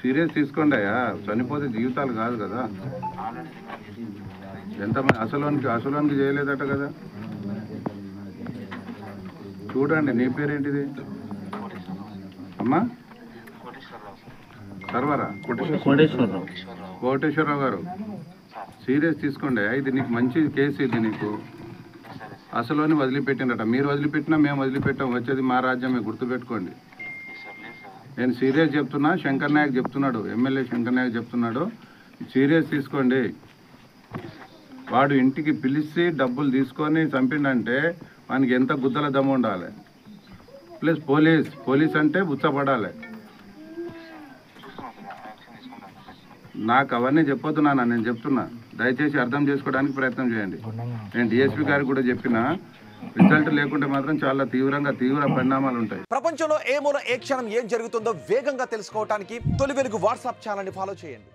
Serious తీసుకోండి అయ్యా, చనిపోతే జీవితాలు కాదు కదా. ఎంతమంది అసలోనికి చేయలేదట కదా. చూడండి, నీ పేరేంటిది అమ్మా? సర్వరా కోటేశ్వరరావు గారు, సీరియస్ తీసుకోండి. ఇది నీకు మంచి కేసు, ఇది నీకు అసలుని వదిలిపెట్టిందట. మీరు వదిలిపెట్టినా మేము వదిలిపెట్టాం, వచ్చేది మా రాజ్యమే, గుర్తుపెట్టుకోండి. నేను సీరియస్ చెప్తున్నా, శంకర్ నాయక్ చెప్తున్నాడు, ఎమ్మెల్యే శంకర్ నాయక్ చెప్తున్నాడు, సీరియస్ తీసుకోండి. వాడు ఇంటికి పిలిచి డబ్బులు తీసుకొని చంపిండంటే వానికి ఎంత గుద్దల దమ్ము ఉండాలి. ప్లస్ పోలీస్ అంటే బుచ్చపడాలి. నాకు అవన్నీ చెప్పొద్దు నాన్న, నేను చెప్తున్నా, దయచేసి అర్థం చేసుకోవడానికి ప్రయత్నం చేయండి. నేను డిఎస్పీ గారికి కూడా చెప్పిన, రిజల్ట్ లేకుంటే మాత్రం చాలా తీవ్ర పరిణామాలు ఉంటాయి. ప్రపంచంలో ఏ మూల ఏ క్షణం ఏం జరుగుతుందో వేగంగా తెలుసుకోవడానికి తొలి వెలుగు వాట్సాప్ ఛానల్ని ఫాలో చేయండి.